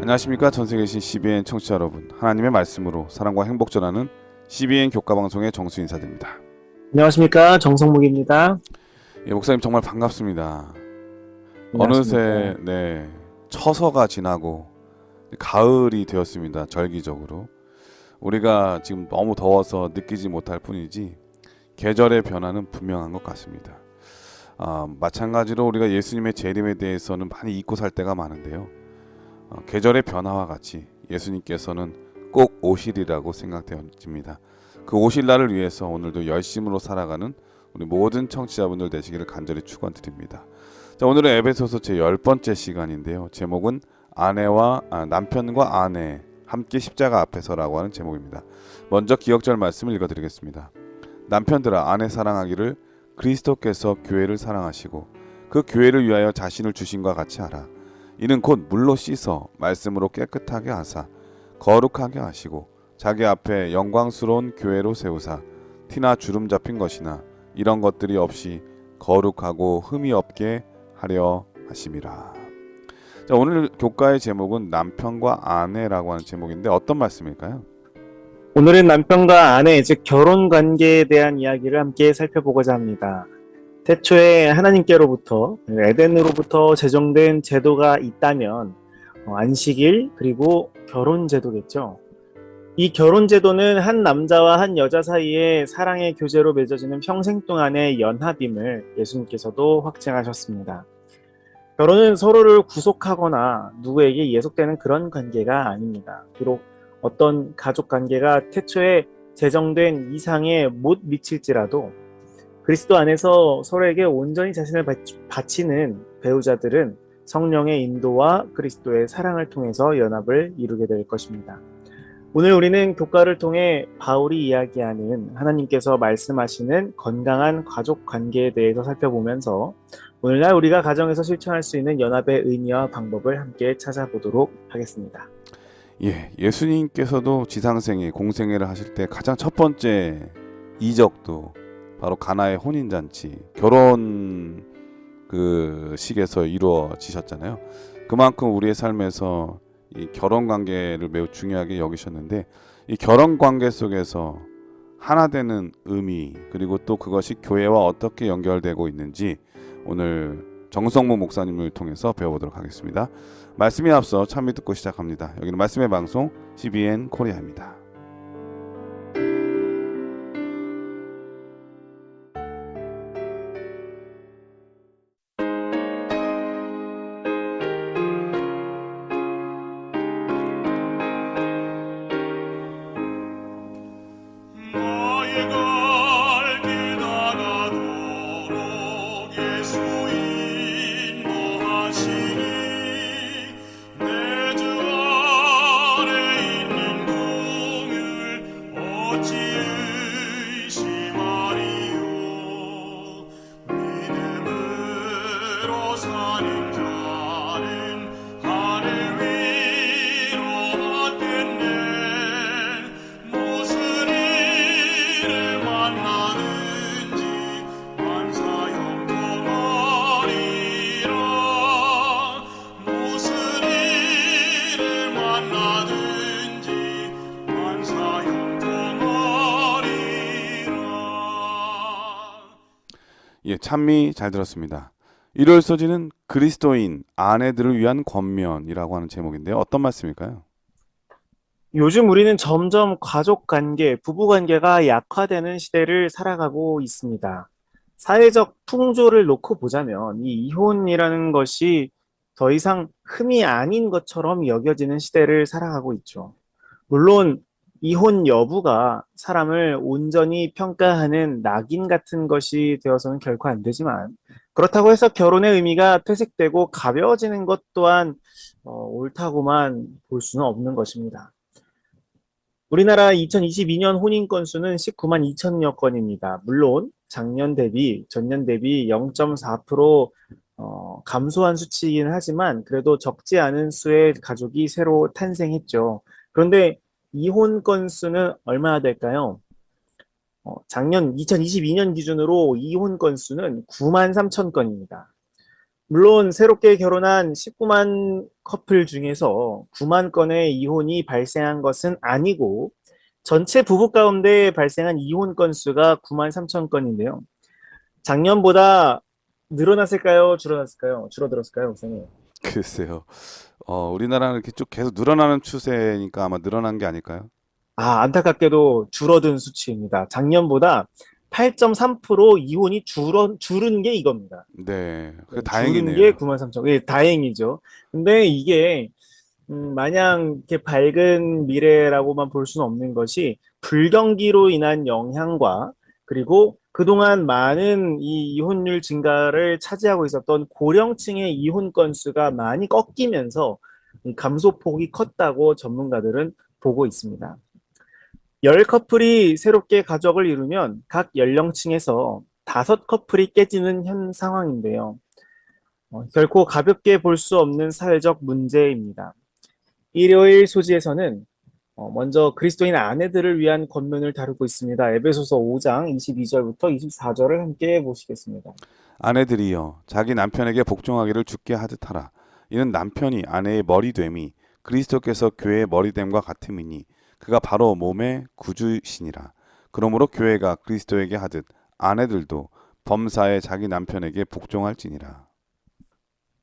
안녕하십니까. 전세계 계신 CBN 청취자 여러분, 하나님의 말씀으로 사랑과 행복 전하는 CBN 교과방송의 정수 인사드립니다. 안녕하십니까. 정성목입니다. 예, 목사님 정말 반갑습니다. 안녕하십니까. 어느새 처서가 지나고 가을이 되었습니다. 절기적으로 우리가 지금 너무 더워서 느끼지 못할 뿐이지 계절의 변화는 분명한 것 같습니다. 마찬가지로 우리가 예수님의 재림에 대해서는 많이 잊고 살 때가 많은데요. 계절의 변화와 같이 예수님께서는 꼭 오시리라고 생각되어집니다. 그 오실 날을 위해서 오늘도 열심으로 살아가는 우리 모든 청취자분들 되시기를 간절히 축원드립니다. 자, 오늘은 에베소서 제 10번째 시간인데요. 제목은 남편과 아내 함께 십자가 앞에서라고 하는 제목입니다. 먼저 기억절 말씀을 읽어드리겠습니다. 남편들아, 아내 사랑하기를 그리스도께서 교회를 사랑하시고 그 교회를 위하여 자신을 주심과 같이 하라. 이는 곧 물로 씻어 말씀으로 깨끗하게 하사 거룩하게 하시고 자기 앞에 영광스러운 교회로 세우사 티나 주름 잡힌 것이나 이런 것들이 없이 거룩하고 흠이 없게 하려 하심이라. 자, 오늘 교과의 제목은 남편과 아내라고 하는 제목인데 어떤 말씀일까요? 오늘은 남편과 아내, 즉 결혼 관계에 대한 이야기를 함께 살펴보고자 합니다. 태초에 하나님께로부터, 에덴으로부터 제정된 제도가 있다면 안식일 그리고 결혼 제도겠죠. 이 결혼 제도는 한 남자와 한 여자 사이에 사랑의 교제로 맺어지는 평생 동안의 연합임을 예수님께서도 확증하셨습니다. 결혼은 서로를 구속하거나 누구에게 예속되는 그런 관계가 아닙니다. 비록 어떤 가족 관계가 태초에 제정된 이상에 못 미칠지라도 그리스도 안에서 서로에게 온전히 자신을 바치는 배우자들은 성령의 인도와 그리스도의 사랑을 통해서 연합을 이루게 될 것입니다. 오늘 우리는 교과를 통해 바울이 이야기하는 하나님께서 말씀하시는 건강한 가족 관계에 대해서 살펴보면서 오늘날 우리가 가정에서 실천할 수 있는 연합의 의미와 방법을 함께 찾아보도록 하겠습니다. 예수님께서도 지상생애, 공생애를 하실 때 가장 첫 번째 이적도 바로 가나의 혼인잔치, 결혼 그 식에서 이루어지셨잖아요. 그만큼 우리의 삶에서 이 결혼 관계를 매우 중요하게 여기셨는데 이 결혼 관계 속에서 하나 되는 의미 그리고 또 그것이 교회와 어떻게 연결되고 있는지 오늘 정성모 목사님을 통해서 배워보도록 하겠습니다. 말씀에 앞서 찬미 듣고 시작합니다. 여기는 말씀의 방송 CBN 코리아입니다. 찬미 잘 들었습니다. 일요일 소지는 그리스도인 아내들을 위한 권면이라고 하는 제목인데요. 어떤 말씀일까요? 요즘 우리는 점점 가족 관계, 부부 관계가 약화되는 시대를 살아가고 있습니다. 사회적 풍조를 놓고 보자면 이 이혼이라는 것이 더 이상 흠이 아닌 것처럼 여겨지는 시대를 살아가고 있죠. 물론 이혼 여부가 사람을 온전히 평가하는 낙인 같은 것이 되어서는 결코 안 되지만 그렇다고 해서 결혼의 의미가 퇴색되고 가벼워지는 것 또한 옳다고만 볼 수는 없는 것입니다. 우리나라 2022년 혼인 건수는 19만 2천여 건입니다. 물론 전년 대비 0.4% 감소한 수치이긴 하지만 그래도 적지 않은 수의 가족이 새로 탄생했죠. 그런데 이혼 건수는 얼마나 될까요? 작년 2022년 기준으로 이혼 건수는 9만 3천 건입니다. 물론 새롭게 결혼한 19만 커플 중에서 9만 건의 이혼이 발생한 것은 아니고 전체 부부 가운데 발생한 이혼 건수가 9만 3천 건인데요. 작년보다 늘어났을까요? 줄어났을까요? 줄어들었을까요, 목사님? 글쎄요. 우리나라는 이렇게 쭉 계속 늘어나는 추세니까 아마 늘어난 게 아닐까요? 아, 안타깝게도 줄어든 수치입니다. 작년보다 8.3% 이혼이 줄은 게 이겁니다. 네, 그 줄은 게 다행이네요. 9만 3천. 예, 다행이죠. 근데 이게 마냥 이렇게 밝은 미래라고만 볼 수는 없는 것이 불경기로 인한 영향과 그리고 그동안 많은 이 이혼율 증가를 차지하고 있었던 고령층의 이혼 건수가 많이 꺾이면서 이 감소폭이 컸다고 전문가들은 보고 있습니다. 10커플이 새롭게 가족을 이루면 각 연령층에서 5커플이 깨지는 현 상황인데요. 결코 가볍게 볼 수 없는 사회적 문제입니다. 일요일 소지에서는 먼저 그리스도인 아내들을 위한 권면을 다루고 있습니다. 에베소서 5장 22절부터 24절을 함께 보시겠습니다. 아내들이여 자기 남편에게 복종하기를 주께 하듯 하라. 이는 남편이 아내의 머리됨이 그리스도께서 교회의 머리됨과 같음이니 그가 바로 몸의 구주시니라. 그러므로 교회가 그리스도에게 하듯 아내들도 범사에 자기 남편에게 복종할지니라.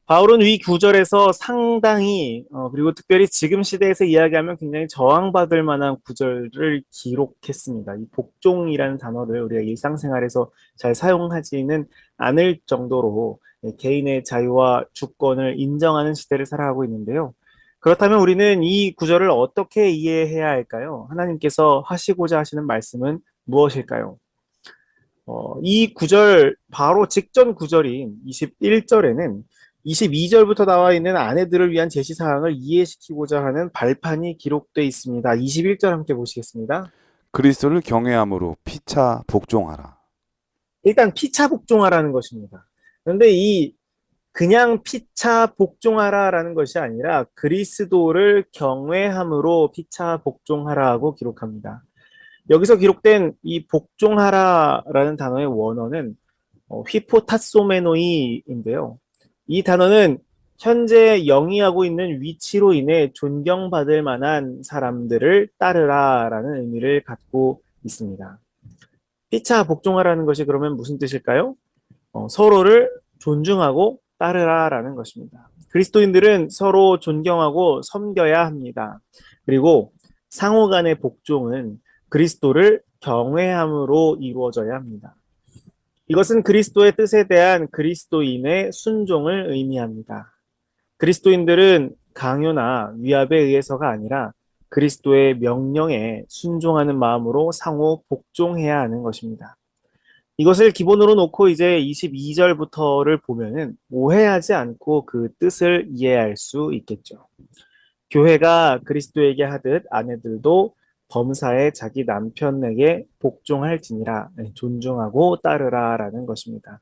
바울은 위 구절에서 상당히 그리고 특별히 지금 시대에서 이야기하면 굉장히 저항받을 만한 구절을 기록했습니다. 이 복종이라는 단어를 우리가 일상생활에서 잘 사용하지는 않을 정도로 개인의 자유와 주권을 인정하는 시대를 살아가고 있는데요. 그렇다면 우리는 이 구절을 어떻게 이해해야 할까요? 하나님께서 하시고자 하시는 말씀은 무엇일까요? 이 구절 바로 직전 구절인 21절에는 22절부터 나와 있는 아내들을 위한 제시 사항을 이해시키고자 하는 발판이 기록되어 있습니다. 21절 함께 보시겠습니다. 그리스도를 경외함으로 피차 복종하라. 일단 피차 복종하라는 것입니다. 그런데 이 그냥 피차 복종하라라는 것이 아니라 그리스도를 경외함으로 피차 복종하라고 기록합니다. 여기서 기록된 이 복종하라라는 단어의 원어는 휘포타소메노이인데요. 이 단어는 현재 영위하고 있는 위치로 인해 존경받을 만한 사람들을 따르라라는 의미를 갖고 있습니다. 피차 복종하라는 것이 그러면 무슨 뜻일까요? 서로를 존중하고 따르라라는 것입니다. 그리스도인들은 서로 존경하고 섬겨야 합니다. 그리고 상호 간의 복종은 그리스도를 경외함으로 이루어져야 합니다. 이것은 그리스도의 뜻에 대한 그리스도인의 순종을 의미합니다. 그리스도인들은 강요나 위압에 의해서가 아니라 그리스도의 명령에 순종하는 마음으로 상호 복종해야 하는 것입니다. 이것을 기본으로 놓고 이제 22절부터를 보면은 오해하지 않고 그 뜻을 이해할 수 있겠죠. 교회가 그리스도에게 하듯 아내들도 범사에 자기 남편에게 복종할지니라, 존중하고 따르라라는 것입니다.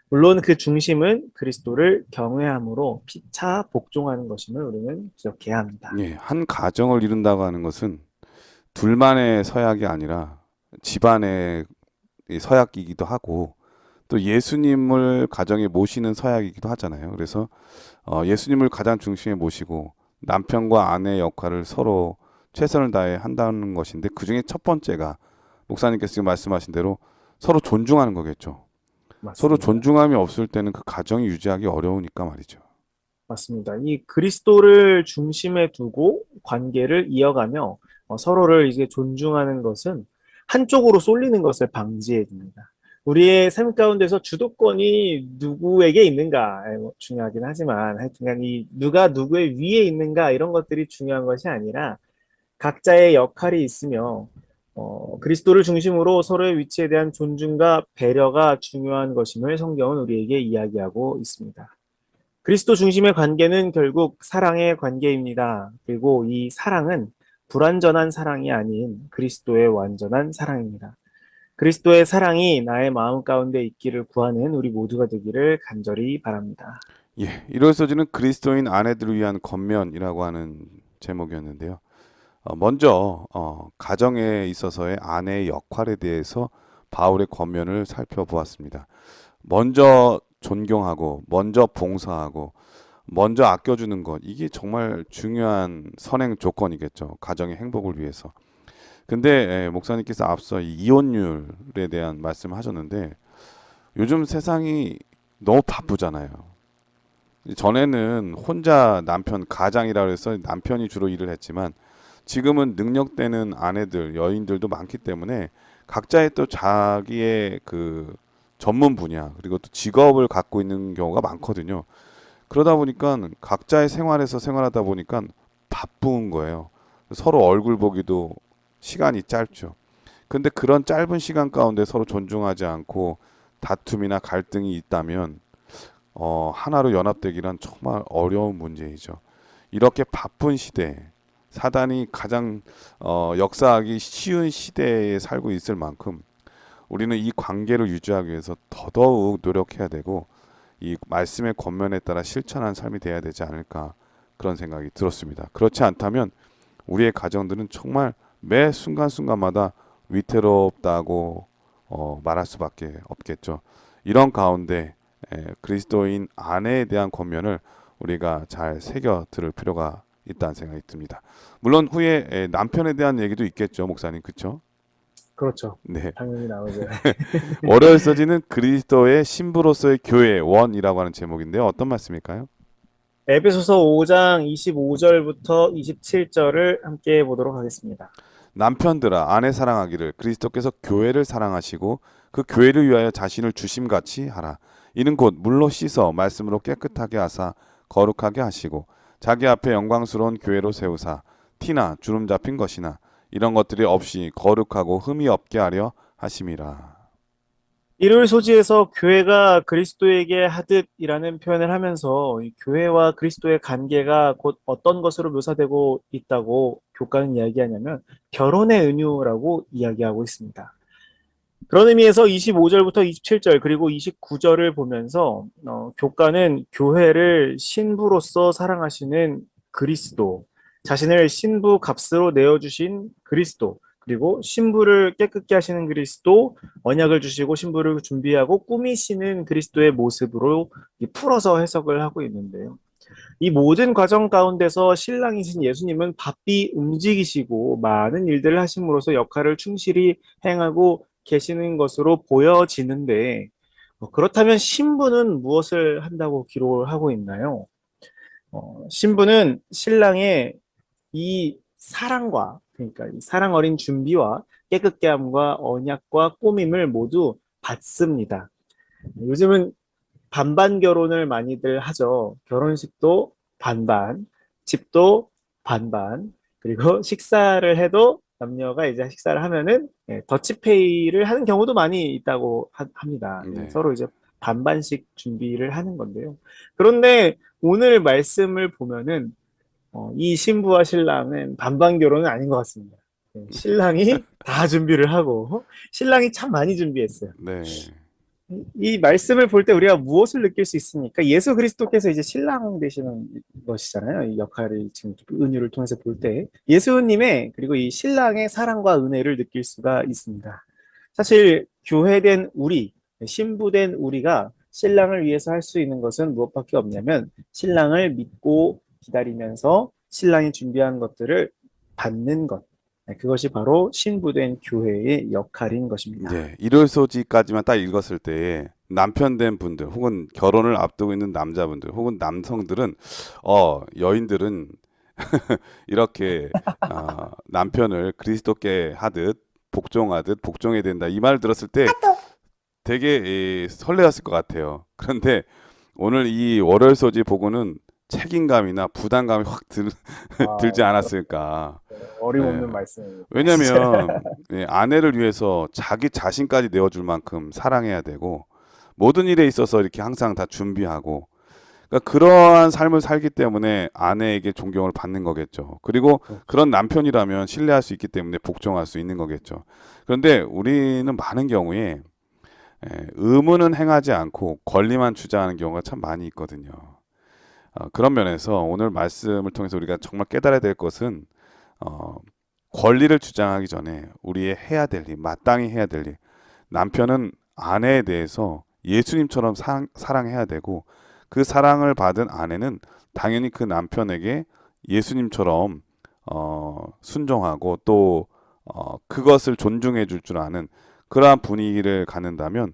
물론 그 중심은 그리스도를 경외함으로 피차 복종하는 것임을 우리는 기억해야 합니다. 예, 한 가정을 이룬다고 하는 것은 둘만의 서약이 아니라 집안의 이 서약이기도 하고 또 예수님을 가정에 모시는 서약이기도 하잖아요. 그래서 예수님을 가장 중심에 모시고 남편과 아내의 역할을 서로 최선을 다해 한다는 것인데 그중에 첫 번째가 목사님께서 지금 말씀하신 대로 서로 존중하는 거겠죠. 서로 맞습니다. 존중함이 없을 때는 그 가정이 유지하기 어려우니까 말이죠. 맞습니다. 이 그리스도를 중심에 두고 관계를 이어가며 서로를 이제 존중하는 것은 한쪽으로 쏠리는 것을 방지해 줍니다. 우리의 삶 가운데서 주도권이 누구에게 있는가 중요하긴 하지만 하여튼간 이 누가 누구의 위에 있는가 이런 것들이 중요한 것이 아니라 각자의 역할이 있으며 그리스도를 중심으로 서로의 위치에 대한 존중과 배려가 중요한 것임을 성경은 우리에게 이야기하고 있습니다. 그리스도 중심의 관계는 결국 사랑의 관계입니다. 그리고 이 사랑은 불완전한 사랑이 아닌 그리스도의 완전한 사랑입니다. 그리스도의 사랑이 나의 마음 가운데 있기를 구하는 우리 모두가 되기를 간절히 바랍니다. 예, 이로써지는 그리스도인 아내들을 위한 권면이라고 하는 제목이었는데요. 먼저 가정에 있어서의 아내의 역할에 대해서 바울의 권면을 살펴보았습니다. 먼저 존경하고 먼저 봉사하고 먼저 아껴주는 것, 이게 정말 중요한 선행 조건이겠죠. 가정의 행복을 위해서. 근데 목사님께서 앞서 이 이혼율에 대한 말씀하셨는데 요즘 세상이 너무 바쁘잖아요. 전에는 혼자 남편 가장이라 해서 남편이 주로 일을 했지만 지금은 능력되는 아내들, 여인들도 많기 때문에 각자의 또 자기의 그 전문 분야 그리고 또 직업을 갖고 있는 경우가 많거든요. 그러다 보니까 각자의 생활에서 생활하다 보니까 바쁜 거예요. 서로 얼굴 보기도 시간이 짧죠. 근데 그런 짧은 시간 가운데 서로 존중하지 않고 다툼이나 갈등이 있다면 하나로 연합되기란 정말 어려운 문제이죠. 이렇게 바쁜 시대, 사단이 가장 역사하기 쉬운 시대에 살고 있을 만큼 우리는 이 관계를 유지하기 위해서 더더욱 노력해야 되고 이 말씀의 권면에 따라 실천한 삶이 돼야 되지 않을까 그런 생각이 들었습니다. 그렇지 않다면 우리의 가정들은 정말 매 순간순간마다 위태롭다고 말할 수밖에 없겠죠. 이런 가운데 그리스도인 아내에 대한 권면을 우리가 잘 새겨 들을 필요가 있다는 생각이 듭니다. 물론 후에 남편에 대한 얘기도 있겠죠, 목사님, 그렇죠? 그렇죠. 네. 당연히 나오죠. 월요일 서지는 그리스도의 신부로서의 교회 원이라고 하는 제목인데요. 어떤 말씀일까요? 에베소서 5장 25절부터 27절을 함께 보도록 하겠습니다. 남편들아 아내 사랑하기를 그리스도께서 교회를 사랑하시고 그 교회를 위하여 자신을 주심같이 하라. 이는 곧 물로 씻어 말씀으로 깨끗하게 하사 거룩하게 하시고 자기 앞에 영광스러운 교회로 세우사 티나 주름 잡힌 것이나 이런 것들이 없이 거룩하고 흠이 없게 하려 하심이라. 일요일 소지에서 교회가 그리스도에게 하듯이라는 표현을 하면서 이 교회와 그리스도의 관계가 곧 어떤 것으로 묘사되고 있다고 교과는 이야기하냐면 결혼의 은유라고 이야기하고 있습니다. 그런 의미에서 25절부터 27절 그리고 29절을 보면서 교과는 교회를 신부로서 사랑하시는 그리스도, 자신을 신부 값으로 내어주신 그리스도, 그리고 신부를 깨끗게 하시는 그리스도, 언약을 주시고 신부를 준비하고 꾸미시는 그리스도의 모습으로 풀어서 해석을 하고 있는데요. 이 모든 과정 가운데서 신랑이신 예수님은 바삐 움직이시고 많은 일들을 하심으로써 역할을 충실히 행하고 계시는 것으로 보여지는데 그렇다면 신부는 무엇을 한다고 기록을 하고 있나요? 신부는 신랑의 이 사랑과 그러니까 이 사랑 어린 준비와 깨끗게 함과 언약과 꾸밈을 모두 받습니다. 요즘은 반반 결혼을 많이들 하죠. 결혼식도 반반, 집도 반반, 그리고 식사를 해도 남녀가 이제 식사를 하면은 더치페이를 하는 경우도 많이 있다고 합니다. 네. 서로 이제 반반씩 준비를 하는 건데요. 그런데 오늘 말씀을 보면은 이 신부와 신랑은 반반 결혼은 아닌 것 같습니다. 신랑이 다 준비를 하고 신랑이 참 많이 준비했어요. 네. 이 말씀을 볼 때 우리가 무엇을 느낄 수 있습니까? 예수 그리스도께서 이제 신랑 되시는 것이잖아요. 이 역할을 지금 은유를 통해서 볼 때 예수님의 그리고 이 신랑의 사랑과 은혜를 느낄 수가 있습니다. 사실 교회된 우리, 신부된 우리가 신랑을 위해서 할 수 있는 것은 무엇밖에 없냐면 신랑을 믿고 기다리면서 신랑이 준비한 것들을 받는 것. 그것이 바로 신부된 교회의 역할인 것입니다. 네. 일월소지까지만 딱 읽었을 때 남편 된 분들 혹은 결혼을 앞두고 있는 남자분들 혹은 남성들은 여인들은 이렇게 남편을 그리스도께 하듯 복종하듯 복종해야 된다 이 말 들었을 때 되게 설레었을 것 같아요. 그런데 오늘 이 월요일 소지 보고는 책임감이나 부담감이 확 들지 않았을까. 어림없는 예. 말씀입니다. 왜냐하면 아내를 위해서 자기 자신까지 내어줄 만큼 사랑해야 되고 모든 일에 있어서 이렇게 항상 다 준비하고 그러니까 그러한 삶을 살기 때문에 아내에게 존경을 받는 거겠죠. 그리고 그런 남편이라면 신뢰할 수 있기 때문에 복종할 수 있는 거겠죠. 그런데 우리는 많은 경우에 의무는 행하지 않고 권리만 주장하는 경우가 참 많이 있거든요. 그런 면에서 오늘 말씀을 통해서 우리가 정말 깨달아야 될 것은 권리를 주장하기 전에 우리의 해야 될 일, 마땅히 해야 될 일, 남편은 아내에 대해서 예수님처럼 사랑해야 되고 그 사랑을 받은 아내는 당연히 그 남편에게 예수님처럼 순종하고 또 그것을 존중해 줄 줄 아는 그러한 분위기를 갖는다면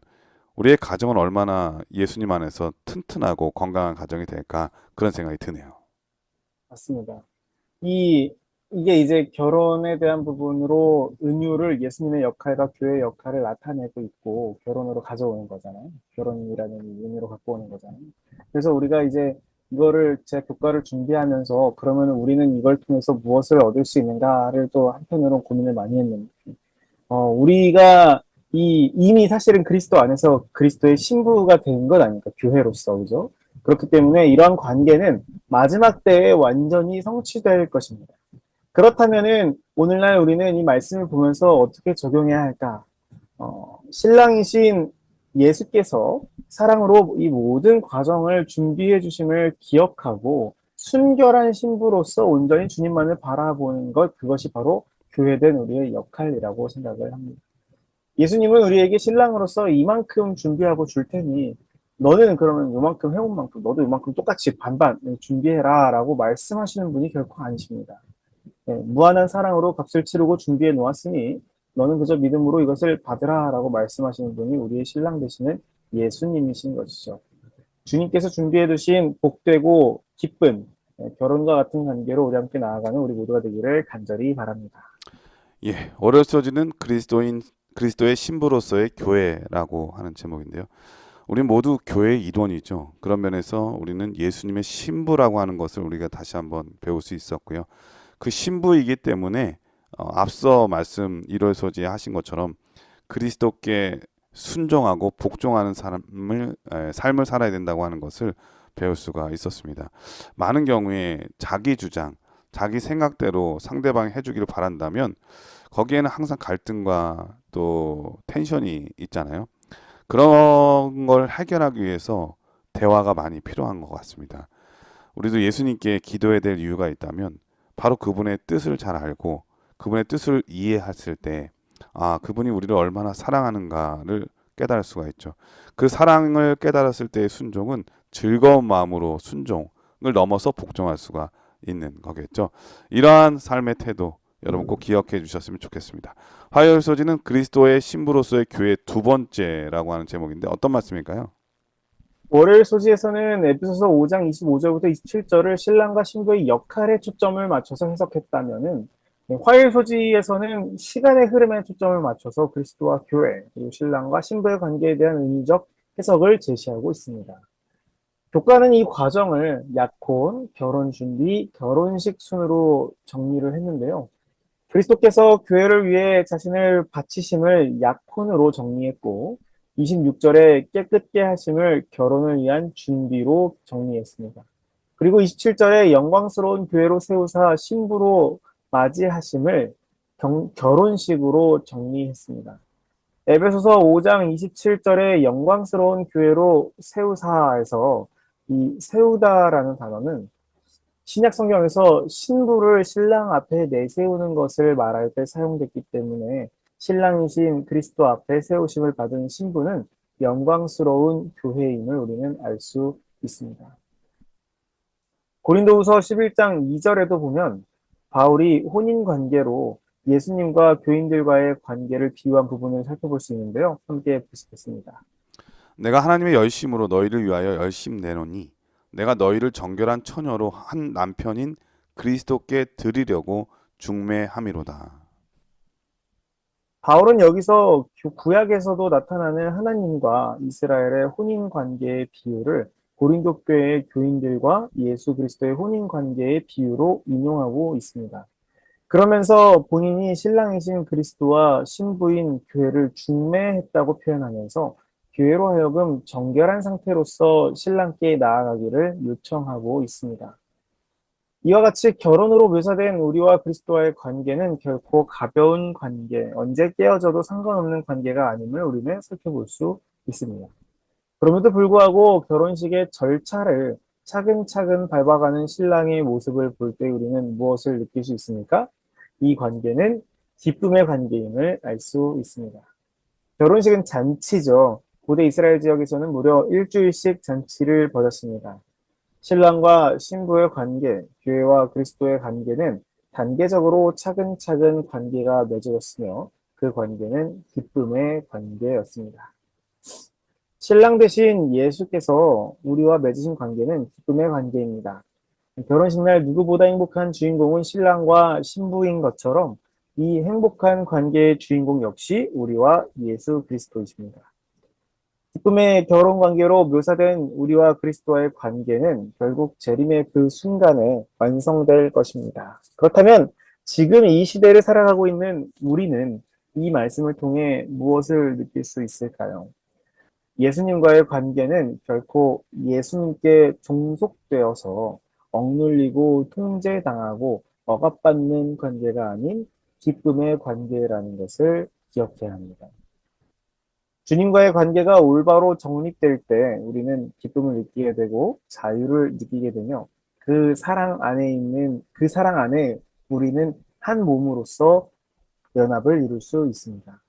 우리의 가정은 얼마나 예수님 안에서 튼튼하고 건강한 가정이 될까 그런 생각이 드네요. 맞습니다. 이게 이제 결혼에 대한 부분으로 은유를 예수님의 역할과 교회의 역할을 나타내고 있고 결혼으로 가져오는 거잖아요. 결혼이라는 의미로 갖고 오는 거잖아요. 그래서 우리가 이제 이거를 제 교과를 준비하면서 그러면 우리는 이걸 통해서 무엇을 얻을 수 있는가를 또 한편으로 고민을 많이 했는데 우리가 이미 사실은 그리스도 안에서 그리스도의 신부가 된 것 아닙니까? 교회로서, 그죠? 그렇기 때문에 이러한 관계는 마지막 때에 완전히 성취될 것입니다. 그렇다면은 오늘날 우리는 이 말씀을 보면서 어떻게 적용해야 할까? 신랑이신 예수께서 사랑으로 이 모든 과정을 준비해 주심을 기억하고 순결한 신부로서 온전히 주님만을 바라보는 것, 그것이 바로 교회된 우리의 역할이라고 생각을 합니다. 예수님은 우리에게 신랑으로서 이만큼 준비하고 줄 테니 너는 그러면 이만큼 해온 만큼 너도 이만큼 똑같이 반반 준비해라 라고 말씀하시는 분이 결코 아니십니다. 무한한 사랑으로 값을 치르고 준비해 놓았으니 너는 그저 믿음으로 이것을 받으라 라고 말씀하시는 분이 우리의 신랑 되시는 예수님이신 것이죠. 주님께서 준비해 두신 복되고 기쁜 결혼과 같은 관계로 우리 함께 나아가는 우리 모두가 되기를 간절히 바랍니다. 예, 어려서지는 그리스도의 신부로서의 교회라고 하는 제목인데요. 우리 모두 교회의 일원이죠. 그런 면에서 우리는 예수님의 신부라고 하는 것을 우리가 다시 한번 배울 수 있었고요. 그 신부이기 때문에 앞서 말씀 1월서지에 하신 것처럼 그리스도께 순종하고 복종하는 삶을 살아야 된다고 하는 것을 배울 수가 있었습니다. 많은 경우에 자기 주장, 자기 생각대로 상대방이 해주기를 바란다면 거기에는 항상 갈등과 또 텐션이 있잖아요. 그런 걸 해결하기 위해서 대화가 많이 필요한 것 같습니다. 우리도 예수님께 기도해야 될 이유가 있다면 바로 그분의 뜻을 잘 알고 그분의 뜻을 이해했을 때 그분이 우리를 얼마나 사랑하는가를 깨달을 수가 있죠. 그 사랑을 깨달았을 때의 순종은 즐거운 마음으로 순종을 넘어서 복종할 수가 있는 거겠죠. 이러한 삶의 태도 여러분 꼭 기억해 주셨으면 좋겠습니다. 화요일 소지는 그리스도의 신부로서의 교회 두 번째라고 하는 제목인데 어떤 말씀일까요? 월요일 소지에서는 에베소서 5장 25절부터 27절을 신랑과 신부의 역할에 초점을 맞춰서 해석했다면은 화요일 소지에서는 시간의 흐름에 초점을 맞춰서 그리스도와 교회, 그리고 신랑과 신부의 관계에 대한 의미적 해석을 제시하고 있습니다. 교과는 이 과정을 약혼, 결혼 준비, 결혼식 순으로 정리를 했는데요. 그리스도께서 교회를 위해 자신을 바치심을 약혼으로 정리했고 26절에 깨끗게 하심을 결혼을 위한 준비로 정리했습니다. 그리고 27절에 영광스러운 교회로 세우사 신부로 맞이하심을 결혼식으로 정리했습니다. 에베소서 5장 27절에 영광스러운 교회로 세우사에서 이 세우다라는 단어는 신약 성경에서 신부를 신랑 앞에 내세우는 것을 말할 때 사용됐기 때문에 신랑이신 그리스도 앞에 세우심을 받은 신부는 영광스러운 교회임을 우리는 알 수 있습니다. 고린도후서 11장 2절에도 보면 바울이 혼인 관계로 예수님과 교인들과의 관계를 비유한 부분을 살펴볼 수 있는데요. 함께 보시겠습니다. 내가 하나님의 열심으로 너희를 위하여 열심 내노니 내가 너희를 정결한 처녀로 한 남편인 그리스도께 드리려고 중매함이로다. 바울은 여기서 구약에서도 나타나는 하나님과 이스라엘의 혼인 관계의 비유를 고린도 교회의 교인들과 예수 그리스도의 혼인 관계의 비유로 인용하고 있습니다. 그러면서 본인이 신랑이신 그리스도와 신부인 교회를 중매했다고 표현하면서 교회로 하여금 정결한 상태로서 신랑께 나아가기를 요청하고 있습니다. 이와 같이 결혼으로 묘사된 우리와 그리스도와의 관계는 결코 가벼운 관계, 언제 깨어져도 상관없는 관계가 아님을 우리는 살펴볼 수 있습니다. 그럼에도 불구하고 결혼식의 절차를 차근차근 밟아가는 신랑의 모습을 볼 때 우리는 무엇을 느낄 수 있습니까? 이 관계는 기쁨의 관계임을 알 수 있습니다. 결혼식은 잔치죠. 고대 이스라엘 지역에서는 무려 일주일씩 잔치를 벌였습니다. 신랑과 신부의 관계, 교회와 그리스도의 관계는 단계적으로 차근차근 관계가 맺어졌으며 그 관계는 기쁨의 관계였습니다. 신랑 대신 예수께서 우리와 맺으신 관계는 기쁨의 관계입니다. 결혼식 날 누구보다 행복한 주인공은 신랑과 신부인 것처럼 이 행복한 관계의 주인공 역시 우리와 예수 그리스도이십니다. 기쁨의 결혼 관계로 묘사된 우리와 그리스도와의 관계는 결국 재림의 그 순간에 완성될 것입니다. 그렇다면 지금 이 시대를 살아가고 있는 우리는 이 말씀을 통해 무엇을 느낄 수 있을까요? 예수님과의 관계는 결코 예수님께 종속되어서 억눌리고 통제당하고 억압받는 관계가 아닌 기쁨의 관계라는 것을 기억해야 합니다. 주님과의 관계가 올바로 정립될 때 우리는 기쁨을 느끼게 되고 자유를 느끼게 되며 그 사랑 안에 우리는 한 몸으로서 연합을 이룰 수 있습니다.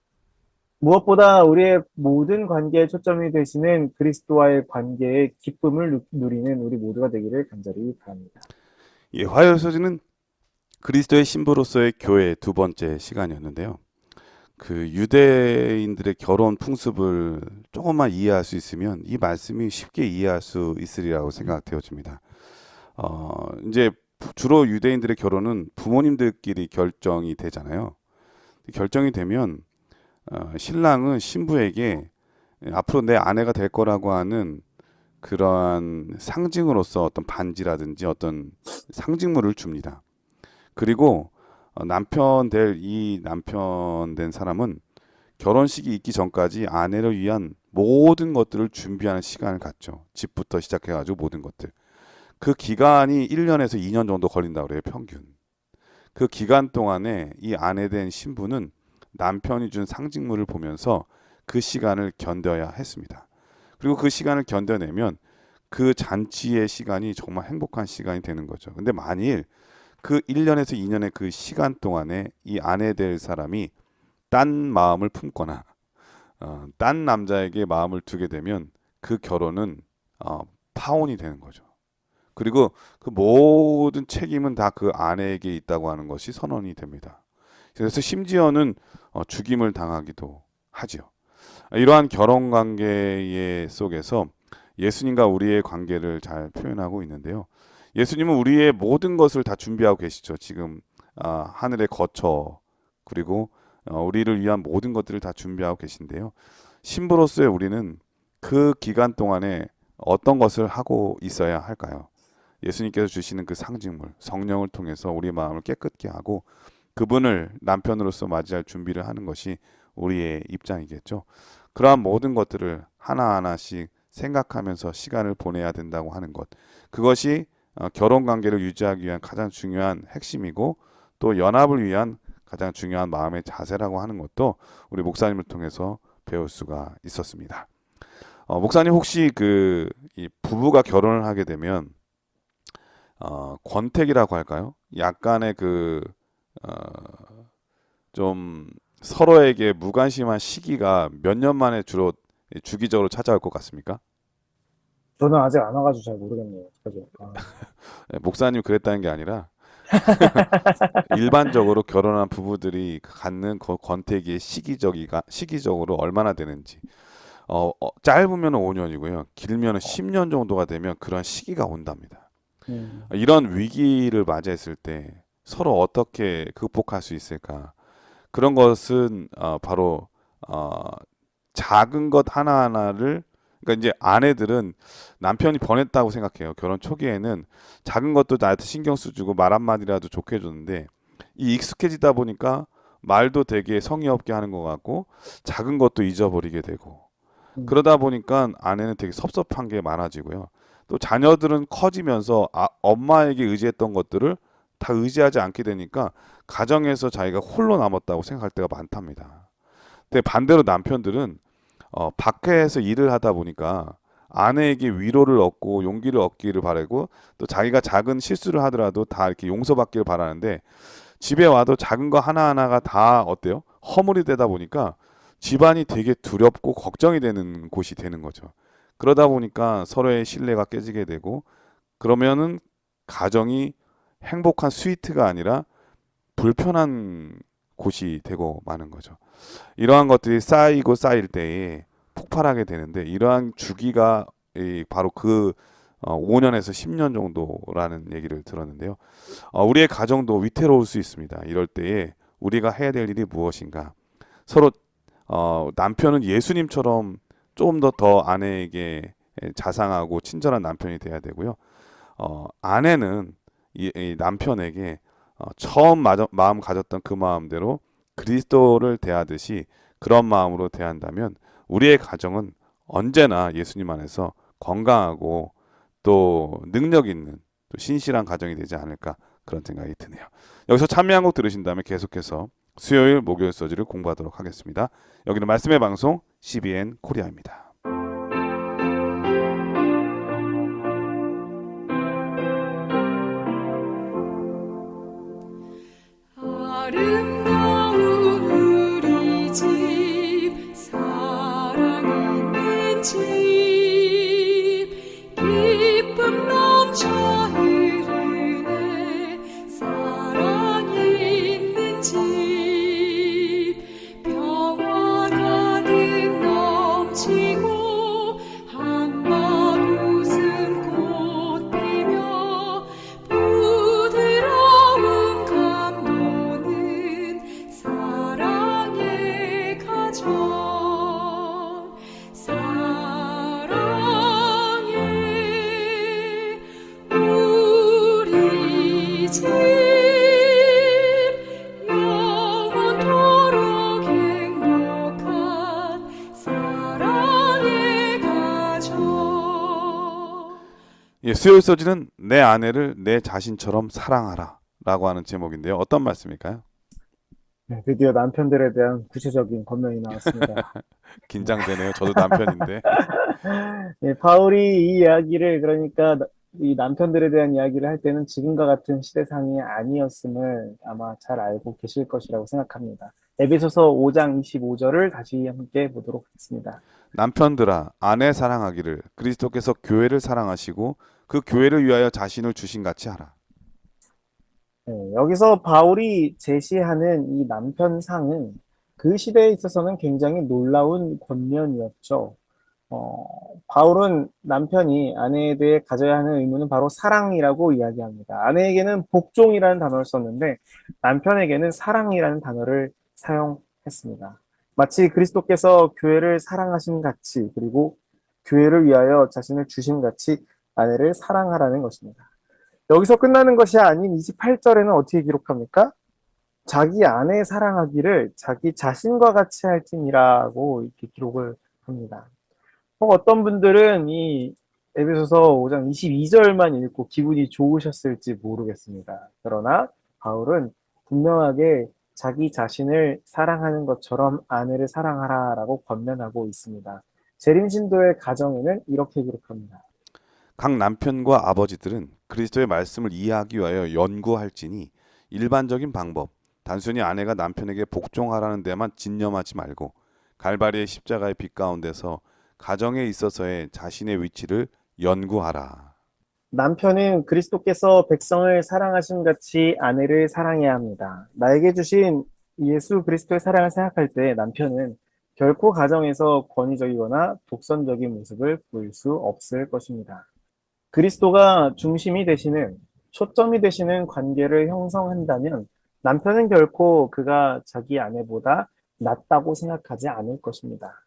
무엇보다 우리의 모든 관계에 초점이 되시는 그리스도와의 관계의 기쁨을 누리는 우리 모두가 되기를 간절히 바랍니다. 예, 화요일 소지는 그리스도의 신부로서의 교회 두 번째 시간이었는데요. 그 유대인들의 결혼 풍습을 조금만 이해할 수 있으면 이 말씀이 쉽게 이해할 수 있으리라고 생각되어집니다. 이제 주로 유대인들의 결혼은 부모님들끼리 결정이 되잖아요. 결정이 되면 신랑은 신부에게 앞으로 내 아내가 될 거라고 하는 그러한 상징으로서 어떤 반지라든지 어떤 상징물을 줍니다. 그리고 남편 된 사람은 결혼식이 있기 전까지 아내를 위한 모든 것들을 준비하는 시간을 갖죠. 집부터 시작해가지고 모든 것들. 그 기간이 1년에서 2년 정도 걸린다고 그래요, 평균. 그 기간 동안에 이 아내 된 신부는 남편이 준 상징물을 보면서 그 시간을 견뎌야 했습니다. 그리고 그 시간을 견뎌내면 그 잔치의 시간이 정말 행복한 시간이 되는 거죠. 근데 만일 그 1년에서 2년의 그 시간 동안에 이 아내 될 사람이 딴 마음을 품거나 딴 남자에게 마음을 두게 되면 그 결혼은 파혼이 되는 거죠. 그리고 그 모든 책임은 다 그 아내에게 있다고 하는 것이 선언이 됩니다. 그래서 심지어는 죽임을 당하기도 하지요. 이러한 결혼 관계 속에서 예수님과 우리의 관계를 잘 표현하고 있는데요. 예수님은 우리의 모든 것을 다 준비하고 계시죠. 지금 하늘에 거처 그리고 우리를 위한 모든 것들을 다 준비하고 계신데요. 신부로서의 우리는 그 기간 동안에 어떤 것을 하고 있어야 할까요? 예수님께서 주시는 그 상징물, 성령을 통해서 우리의 마음을 깨끗게 하고 그분을 남편으로서 맞이할 준비를 하는 것이 우리의 입장이겠죠. 그러한 모든 것들을 하나하나씩 생각하면서 시간을 보내야 된다고 하는 것. 그것이 결혼 관계를 유지하기 위한 가장 중요한 핵심이고 또 연합을 위한 가장 중요한 마음의 자세라고 하는 것도 우리 목사님을 통해서 배울 수가 있었습니다. 목사님 혹시 이 부부가 결혼을 하게 되면 권태기라고 할까요? 약간의 좀 서로에게 무관심한 시기가 몇 년 만에 주로 주기적으로 찾아올 것 같습니까? 저는 아직 안 와가지고 잘 모르겠네요. 그죠? 목사님 그랬다는 게 아니라 일반적으로 결혼한 부부들이 갖는 그 권태기의 시기적으로 얼마나 되는지 짧으면 5년이고요. 길면 10년 정도가 되면 그런 시기가 온답니다. 이런 위기를 맞이했을 때 서로 어떻게 극복할 수 있을까? 그런 것은 바로 작은 것 하나하나를 그러니까 이제 아내들은 남편이 번했다고 생각해요. 결혼 초기에는 작은 것도 나한테 신경 써주고 말 한마디라도 좋게 해줬는데 이 익숙해지다 보니까 말도 되게 성의 없게 하는 것 같고 작은 것도 잊어버리게 되고 그러다 보니까 아내는 되게 섭섭한 게 많아지고요. 또 자녀들은 커지면서 엄마에게 의지했던 것들을 다 의지하지 않게 되니까 가정에서 자기가 홀로 남았다고 생각할 때가 많답니다. 근데 반대로 남편들은 밖에서 일을 하다 보니까 아내에게 위로를 얻고 용기를 얻기를 바라고 또 자기가 작은 실수를 하더라도 다 이렇게 용서받기를 바라는데 집에 와도 작은 거 하나하나가 다 어때요? 허물이 되다 보니까 집안이 되게 두렵고 걱정이 되는 곳이 되는 거죠. 그러다 보니까 서로의 신뢰가 깨지게 되고 그러면은 가정이 행복한 스위트가 아니라 불편한 곳이 되고 마는 거죠. 이러한 것들이 쌓이고 쌓일 때에 폭발하게 되는데 이러한 주기가 바로 그 5년에서 10년 정도라는 얘기를 들었는데요. 우리의 가정도 위태로울 수 있습니다. 이럴 때에 우리가 해야 될 일이 무엇인가? 서로 남편은 예수님처럼 조금 더 아내에게 자상하고 친절한 남편이 돼야 되고요. 아내는 이 남편에게 처음 마음 가졌던 그 마음대로 그리스도를 대하듯이 그런 마음으로 대한다면 우리의 가정은 언제나 예수님 안에서 건강하고 또 능력 있는 또 신실한 가정이 되지 않을까 그런 생각이 드네요. 여기서 찬미 한 곡 들으신 다음에 계속해서 수요일 목요일 서지를 공부하도록 하겠습니다. 여기는 말씀의 방송 CBN 코리아입니다. 아름다운 우리 집 사랑 있는 집 기쁨 넘쳐 흐르네 사랑 있는 집 평화 가득 넘치고 한밤 웃음 꽃 피며 부드러운 감도는 사랑의 가정 사랑의 우리 집 영원토록 행복한 사랑의 가정. 예, 수요일 서지는 내 아내를 내 자신처럼 사랑하라 라고 하는 제목인데요. 어떤 말씀일까요? 네, 드디어 남편들에 대한 구체적인 권면이 나왔습니다. 긴장되네요. 저도 남편인데. 예, 바울이 이 이야기를 그러니까 이 남편들에 대한 이야기를 할 때는 지금과 같은 시대상이 아니었음을 아마 잘 알고 계실 것이라고 생각합니다. 에베소서 5장 25절을 다시 함께 보도록 하겠습니다. 남편들아 아내 사랑하기를 그리스도께서 교회를 사랑하시고 그 교회를 위하여 자신을 주신 같이 하라. 여기서 바울이 제시하는 이 남편상은 그 시대에 있어서는 굉장히 놀라운 권면이었죠. 바울은 남편이 아내에 대해 가져야 하는 의무는 바로 사랑이라고 이야기합니다. 아내에게는 복종이라는 단어를 썼는데 남편에게는 사랑이라는 단어를 사용했습니다. 마치 그리스도께서 교회를 사랑하신 같이 그리고 교회를 위하여 자신을 주신 같이 아내를 사랑하라는 것입니다. 여기서 끝나는 것이 아닌 28절에는 어떻게 기록합니까? 자기 아내 사랑하기를 자기 자신과 같이 할지니라고 이렇게 기록을 합니다. 어떤 분들은 이 에베소서 5장 22절만 읽고 기분이 좋으셨을지 모르겠습니다. 그러나 바울은 분명하게 자기 자신을 사랑하는 것처럼 아내를 사랑하라라고 권면하고 있습니다. 재림신도의 가정에는 이렇게 기록합니다. 각 남편과 아버지들은 그리스도의 말씀을 이해하기 위하여 연구할지니 일반적인 방법, 단순히 아내가 남편에게 복종하라는 데만 진념하지 말고 갈바리의 십자가의 빛 가운데서 가정에 있어서의 자신의 위치를 연구하라. 남편은 그리스도께서 백성을 사랑하신 같이 아내를 사랑해야 합니다. 나에게 주신 예수 그리스도의 사랑을 생각할 때 남편은 결코 가정에서 권위적이거나 독선적인 모습을 보일 수 없을 것입니다. 그리스도가 중심이 되시는, 초점이 되시는 관계를 형성한다면 남편은 결코 그가 자기 아내보다 낫다고 생각하지 않을 것입니다.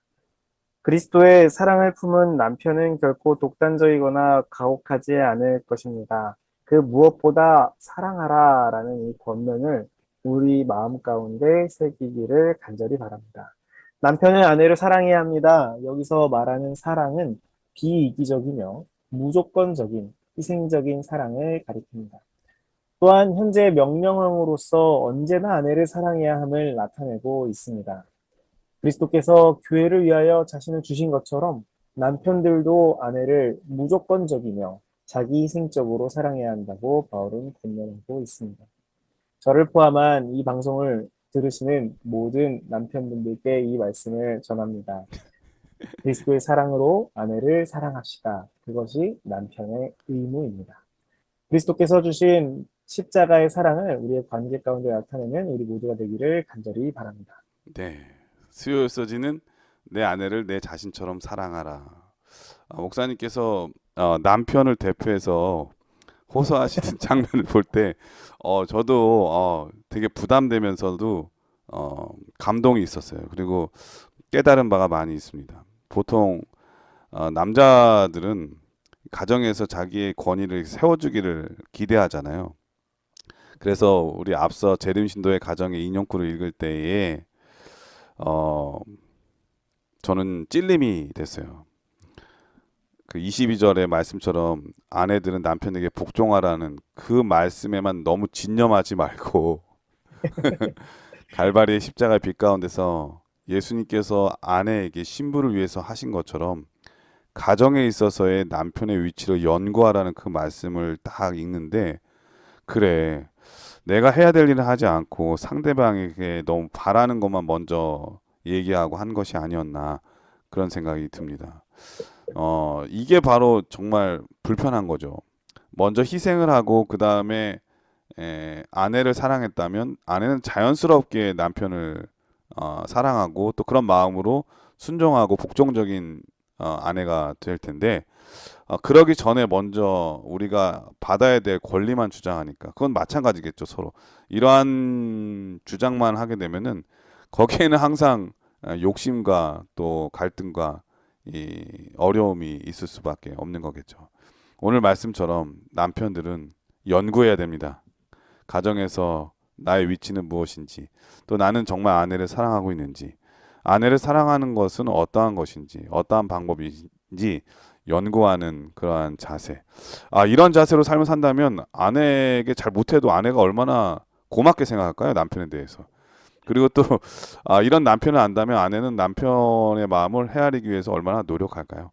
그리스도의 사랑을 품은 남편은 결코 독단적이거나 가혹하지 않을 것입니다. 그 무엇보다 사랑하라 라는 이 권면을 우리 마음 가운데 새기기를 간절히 바랍니다. 남편은 아내를 사랑해야 합니다. 여기서 말하는 사랑은 비이기적이며 무조건적인 희생적인 사랑을 가리킵니다. 또한 현재 명령형으로서 언제나 아내를 사랑해야 함을 나타내고 있습니다. 그리스도께서 교회를 위하여 자신을 주신 것처럼 남편들도 아내를 무조건적이며 자기희생적으로 사랑해야 한다고 바울은 권면하고 있습니다. 저를 포함한 이 방송을 들으시는 모든 남편분들께 이 말씀을 전합니다. 그리스도의 사랑으로 아내를 사랑합시다. 그것이 남편의 의무입니다. 그리스도께서 주신 십자가의 사랑을 우리의 관계 가운데 나타내는 우리 모두가 되기를 간절히 바랍니다. 네. 수요 서지는 내 아내를 내 자신처럼 사랑하라. 목사님께서 남편을 대표해서 호소하시는 장면을 볼 때 저도 되게 부담되면서도 감동이 있었어요. 그리고 깨달은 바가 많이 있습니다. 보통 남자들은 가정에서 자기의 권위를 세워주기를 기대하잖아요. 그래서 우리 앞서 재림신도의 가정의 인용구를 읽을 때에 저는 찔림이 됐어요. 그 22절의 말씀처럼 아내들은 남편에게 복종하라는 그 말씀에만 너무 진념하지 말고 갈바리의 십자가의 빛 가운데서 예수님께서 아내에게 신부를 위해서 하신 것처럼 가정에 있어서의 남편의 위치를 연구하라는 그 말씀을 딱 읽는데, 그래, 내가 해야 될 일을 하지 않고 상대방에게 너무 바라는 것만 먼저 얘기하고 한 것이 아니었나, 그런 생각이 듭니다. 이게 바로 정말 불편한 거죠. 먼저 희생을 하고 그 다음에 아내를 사랑했다면 아내는 자연스럽게 남편을 사랑하고 또 그런 마음으로 순종하고 복종적인 아내가 될 텐데, 그러기 전에 먼저 우리가 받아야 될 권리만 주장하니까 그건 마찬가지겠죠. 서로 이러한 주장만 하게 되면은 거기에는 항상 욕심과 또 갈등과 이 어려움이 있을 수밖에 없는 거겠죠. 오늘 말씀처럼 남편들은 연구해야 됩니다. 가정에서 나의 위치는 무엇인지, 또 나는 정말 아내를 사랑하고 있는지, 아내를 사랑하는 것은 어떠한 것인지, 어떠한 방법인지 연구하는 그러한 자세. 이런 자세로 삶을 산다면 아내에게 잘 못해도 아내가 얼마나 고맙게 생각할까요? 남편에 대해서. 그리고 또 이런 남편을 안다면 아내는 남편의 마음을 헤아리기 위해서 얼마나 노력할까요?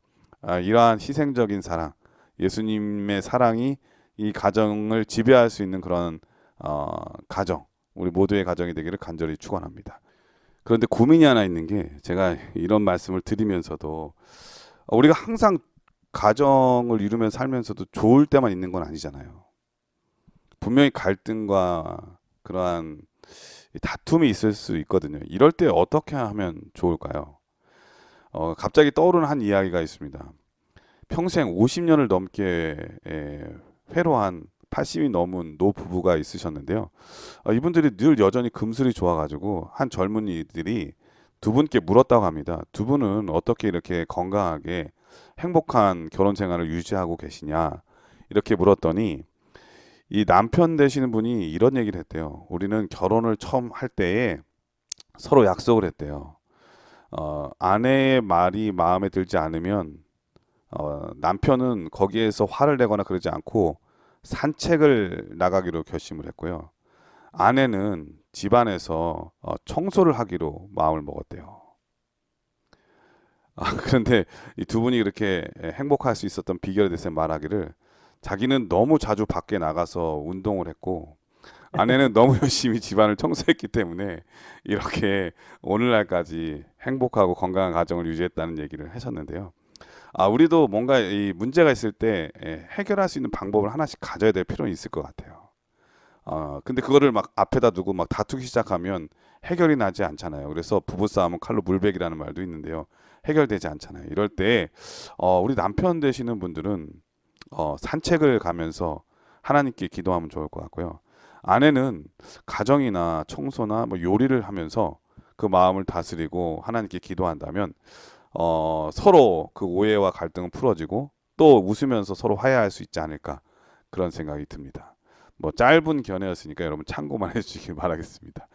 이러한 희생적인 사랑, 예수님의 사랑이 이 가정을 지배할 수 있는 그런 가정, 우리 모두의 가정이 되기를 간절히 축원합니다. 그런데 고민이 하나 있는 게, 제가 이런 말씀을 드리면서도 우리가 항상 가정을 이루면서 살면서도 좋을 때만 있는 건 아니잖아요. 분명히 갈등과 그러한 다툼이 있을 수 있거든요. 이럴 때 어떻게 하면 좋을까요? 갑자기 떠오르는 한 이야기가 있습니다. 평생 50년을 넘게 회로한 80이 넘은 노 부부가 있으셨는데요. 이분들이 늘 여전히 금슬이 좋아가지고 한 젊은이들이 두 분께 물었다고 합니다. 두 분은 어떻게 이렇게 건강하게 행복한 결혼 생활을 유지하고 계시냐, 이렇게 물었더니 이 남편 되시는 분이 이런 얘기를 했대요. 우리는 결혼을 처음 할 때에 서로 약속을 했대요. 아내의 말이 마음에 들지 않으면 남편은 거기에서 화를 내거나 그러지 않고 산책을 나가기로 결심을 했고요. 아내는 집안에서 청소를 하기로 마음을 먹었대요. 그런데 이 두 분이 그렇게 행복할 수 있었던 비결에 대해서 말하기를, 자기는 너무 자주 밖에 나가서 운동을 했고 아내는 너무 열심히 집안을 청소했기 때문에 이렇게 오늘날까지 행복하고 건강한 가정을 유지했다는 얘기를 하셨는데요. 우리도 뭔가 이 문제가 있을 때 해결할 수 있는 방법을 하나씩 가져야 될 필요는 있을 것 같아요. 근데 그거를 막 앞에다 두고 막 다투기 시작하면 해결이 나지 않잖아요. 그래서 부부싸움은 칼로 물베기라는 말도 있는데요. 해결되지 않잖아요. 이럴 때 우리 남편 되시는 분들은 산책을 가면서 하나님께 기도하면 좋을 것 같고요. 아내는 가정이나 청소나 뭐 요리를 하면서 그 마음을 다스리고 하나님께 기도한다면 서로 그 오해와 갈등은 풀어지고 또 웃으면서 서로 화해할 수 있지 않을까, 그런 생각이 듭니다. 뭐 짧은 견해였으니까 여러분 참고만 해주시길 바라겠습니다.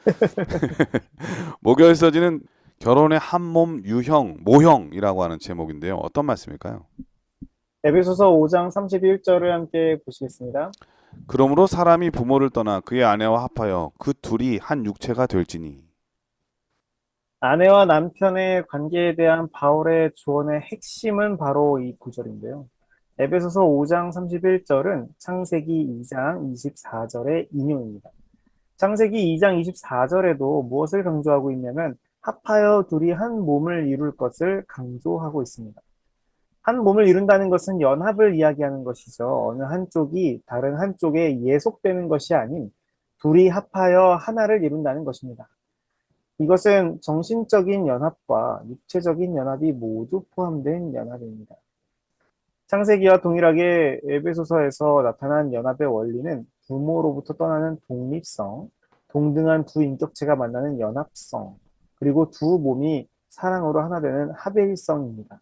목요일 서지는 결혼의 한몸 유형 모형이라고 하는 제목인데요. 어떤 말씀일까요? 에베소서 5장 31절을 함께 보시겠습니다. 그러므로 사람이 부모를 떠나 그의 아내와 합하여 그 둘이 한 육체가 될지니. 아내와 남편의 관계에 대한 바울의 조언의 핵심은 바로 이 구절인데요. 에베소서 5장 31절은 창세기 2장 24절의 인용입니다. 창세기 2장 24절에도 무엇을 강조하고 있냐면 합하여 둘이 한 몸을 이룰 것을 강조하고 있습니다. 한 몸을 이룬다는 것은 연합을 이야기하는 것이죠. 어느 한쪽이 다른 한쪽에 예속되는 것이 아닌 둘이 합하여 하나를 이룬다는 것입니다. 이것은 정신적인 연합과 육체적인 연합이 모두 포함된 연합입니다. 창세기와 동일하게 에베소서에서 나타난 연합의 원리는 부모로부터 떠나는 독립성, 동등한 두 인격체가 만나는 연합성, 그리고 두 몸이 사랑으로 하나 되는 합일성입니다.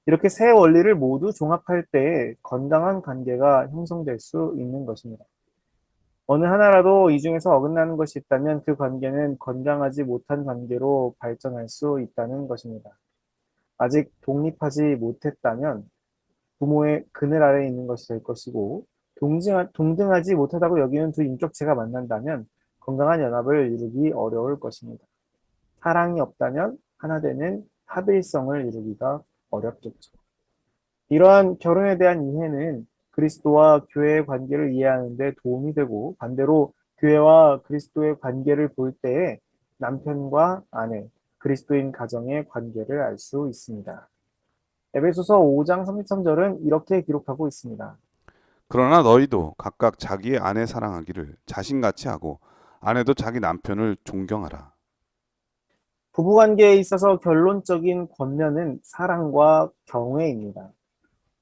이렇게 세 원리를 모두 종합할 때 건강한 관계가 형성될 수 있는 것입니다. 어느 하나라도 이 중에서 어긋나는 것이 있다면 그 관계는 건강하지 못한 관계로 발전할 수 있다는 것입니다. 아직 독립하지 못했다면 부모의 그늘 아래에 있는 것이 될 것이고 동등하지 못하다고 여기는 두 인격체가 만난다면 건강한 연합을 이루기 어려울 것입니다. 사랑이 없다면 하나 되는 합일성을 이루기가 어렵겠죠. 이러한 결혼에 대한 이해는 그리스도와 교회의 관계를 이해하는 데 도움이 되고 반대로 교회와 그리스도의 관계를 볼 때에 남편과 아내, 그리스도인 가정의 관계를 알 수 있습니다. 에베소서 5장 33절은 이렇게 기록하고 있습니다. 그러나 너희도 각각 자기의 아내 사랑하기를 자신같이 하고 아내도 자기 남편을 존경하라. 부부관계에 있어서 결론적인 권면은 사랑과 경외입니다.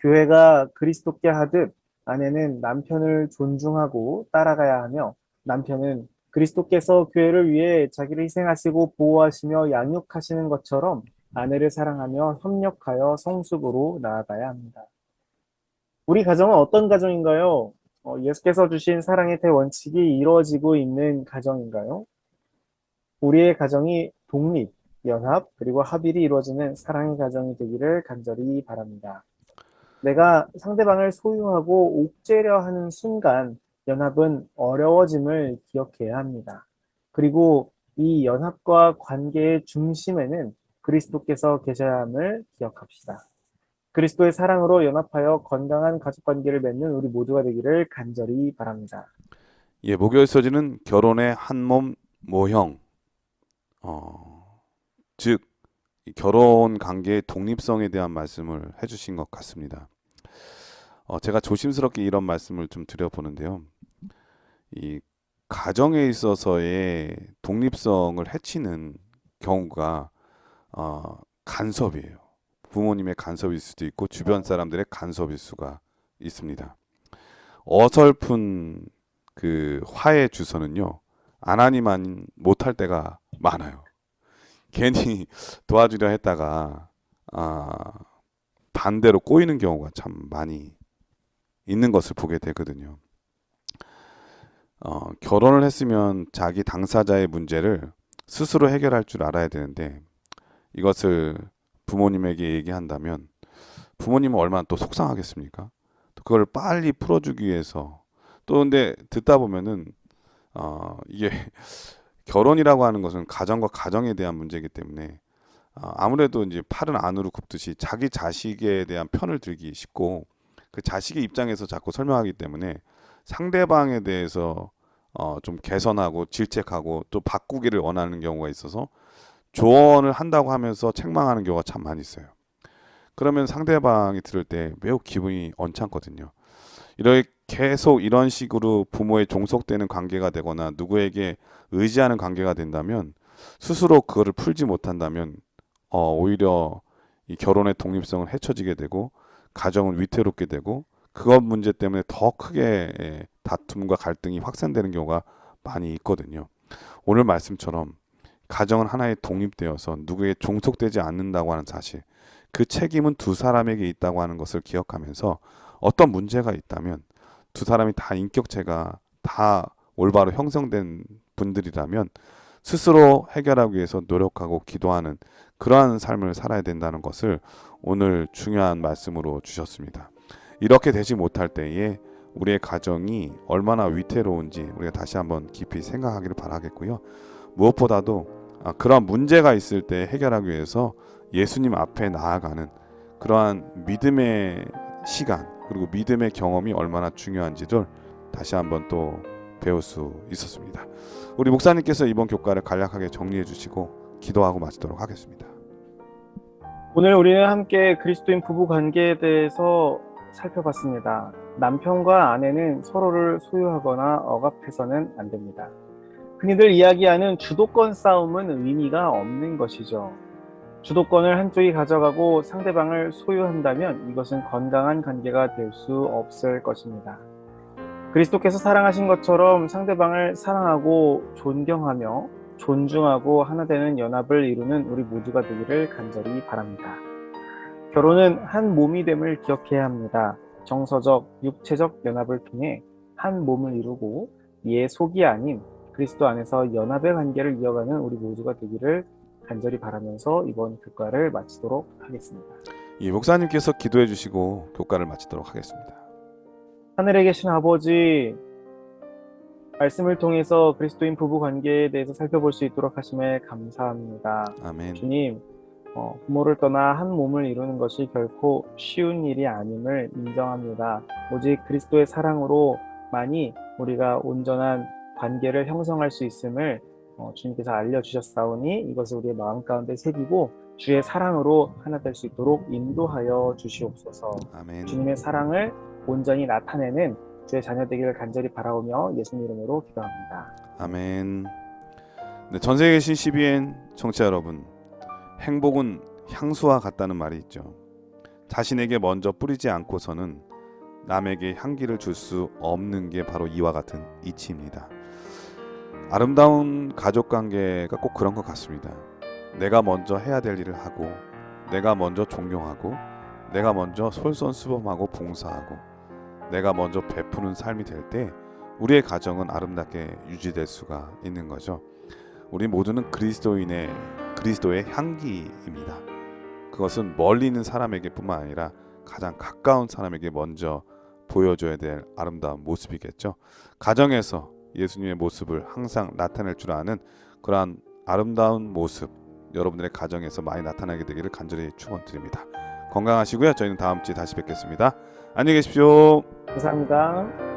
교회가 그리스도께 하듯 아내는 남편을 존중하고 따라가야 하며 남편은 그리스도께서 교회를 위해 자기를 희생하시고 보호하시며 양육하시는 것처럼 아내를 사랑하며 협력하여 성숙으로 나아가야 합니다. 우리 가정은 어떤 가정인가요? 예수께서 주신 사랑의 대원칙이 이루어지고 있는 가정인가요? 우리의 가정이 독립, 연합, 그리고 합일이 이루어지는 사랑의 가정이 되기를 간절히 바랍니다. 내가 상대방을 소유하고 옥죄려 하는 순간 연합은 어려워짐을 기억해야 합니다. 그리고 이 연합과 관계의 중심에는 그리스도께서 계셔야 함을 기억합시다. 그리스도의 사랑으로 연합하여 건강한 가족관계를 맺는 우리 모두가 되기를 간절히 바랍니다. 예, 목요일 서지는 결혼의 한몸 모형, 즉 결혼 관계의 독립성에 대한 말씀을 해주신 것 같습니다. 제가 조심스럽게 이런 말씀을 좀 드려보는데요. 이 가정에 있어서의 독립성을 해치는 경우가 간섭이에요. 부모님의 간섭일 수도 있고 주변 사람들의 간섭일 수가 있습니다. 어설픈 그 화의 주소는요, 안 하니만 못할 때가 많아요. 괜히 도와주려 했다가 반대로 꼬이는 경우가 참 많이 있는 것을 보게 되거든요. 결혼을 했으면 자기 당사자의 문제를 스스로 해결할 줄 알아야 되는데 이것을 부모님에게 얘기한다면 부모님은 얼마나 또 속상하겠습니까? 또 그걸 빨리 풀어주기 위해서 또 근데 듣다 보면은 이게 결혼이라고 하는 것은 가정과 가정에 대한 문제이기 때문에 아무래도 이제 팔은 안으로 굽듯이 자기 자식에 대한 편을 들기 쉽고 그 자식의 입장에서 자꾸 설명하기 때문에 상대방에 대해서 좀 개선하고 질책하고 또 바꾸기를 원하는 경우가 있어서 조언을 한다고 하면서 책망하는 경우가 참 많이 있어요. 그러면 상대방이 들을 때 매우 기분이 언짢거든요. 이렇게 계속 이런 식으로 부모에 종속되는 관계가 되거나 누구에게 의지하는 관계가 된다면 스스로 그거를 풀지 못한다면 오히려 이 결혼의 독립성은 헤쳐지게 되고 가정은 위태롭게 되고 그것 문제 때문에 더 크게 다툼과 갈등이 확산되는 경우가 많이 있거든요. 오늘 말씀처럼 가정은 하나의 독립되어서 누구에게 종속되지 않는다고 하는 사실, 그 책임은 두 사람에게 있다고 하는 것을 기억하면서 어떤 문제가 있다면 두 사람이 다 인격체가 다 올바로 형성된 분들이라면 스스로 해결하기 위해서 노력하고 기도하는 그러한 삶을 살아야 된다는 것을 오늘 중요한 말씀으로 주셨습니다. 이렇게 되지 못할 때에 우리의 가정이 얼마나 위태로운지 우리가 다시 한번 깊이 생각하기를 바라겠고요. 무엇보다도 그러한 문제가 있을 때 해결하기 위해서 예수님 앞에 나아가는 그러한 믿음의 시간 그리고 믿음의 경험이 얼마나 중요한지를 다시 한번 또 배울 수 있었습니다. 우리 목사님께서 이번 교과를 간략하게 정리해 주시고 기도하고 마치도록 하겠습니다. 오늘 우리는 함께 그리스도인 부부 관계에 대해서 살펴봤습니다. 남편과 아내는 서로를 소유하거나 억압해서는 안 됩니다. 흔히들 이야기하는 주도권 싸움은 의미가 없는 것이죠. 주도권을 한쪽이 가져가고 상대방을 소유한다면 이것은 건강한 관계가 될 수 없을 것입니다. 그리스도께서 사랑하신 것처럼 상대방을 사랑하고 존경하며 존중하고 하나 되는 연합을 이루는 우리 모두가 되기를 간절히 바랍니다. 결혼은 한 몸이 됨을 기억해야 합니다. 정서적, 육체적 연합을 통해 한 몸을 이루고 이의 속이 아닌 그리스도 안에서 연합의 관계를 이어가는 우리 모두가 되기를 간절히 바라면서 이번 교과를 마치도록 하겠습니다. 이 목사님께서 기도해 주시고 교과를 마치도록 하겠습니다. 하늘에 계신 아버지, 말씀을 통해서 그리스도인 부부 관계에 대해서 살펴볼 수 있도록 하심에 감사합니다. 아멘. 주님, 부모를 떠나 한 몸을 이루는 것이 결코 쉬운 일이 아님을 인정합니다. 오직 그리스도의 사랑으로만이 우리가 온전한 관계를 형성할 수 있음을 주님께서 알려주셨사오니 이것을 우리의 마음 가운데 새기고 주의 사랑으로 하나 될 수 있도록 인도하여 주시옵소서. 아멘. 주님의 사랑을 온전히 나타내는 주의 자녀 되기를 간절히 바라오며 예수님 이름으로 기도합니다. 아멘. 네, 전 세계에 계신 CBN 청취자 여러분, 행복은 향수와 같다는 말이 있죠. 자신에게 먼저 뿌리지 않고서는 남에게 향기를 줄 수 없는 게 바로 이와 같은 이치입니다. 아름다운 가족관계가 꼭 그런 것 같습니다. 내가 먼저 해야 될 일을 하고, 내가 먼저 존경하고, 내가 먼저 솔선수범하고 봉사하고, 내가 먼저 베푸는 삶이 될 때 우리의 가정은 아름답게 유지될 수가 있는 거죠. 우리 모두는 그리스도의 향기입니다. 그것은 멀리 있는 사람에게 뿐만 아니라 가장 가까운 사람에게 먼저 보여줘야 될 아름다운 모습이겠죠. 가정에서 예수님의 모습을 항상 나타낼 줄 아는 그러한 아름다운 모습, 여러분들의 가정에서 많이 나타나게 되기를 간절히 축원드립니다. 건강하시고요. 저희는 다음 주에 다시 뵙겠습니다. 안녕히 계십시오. 감사합니다.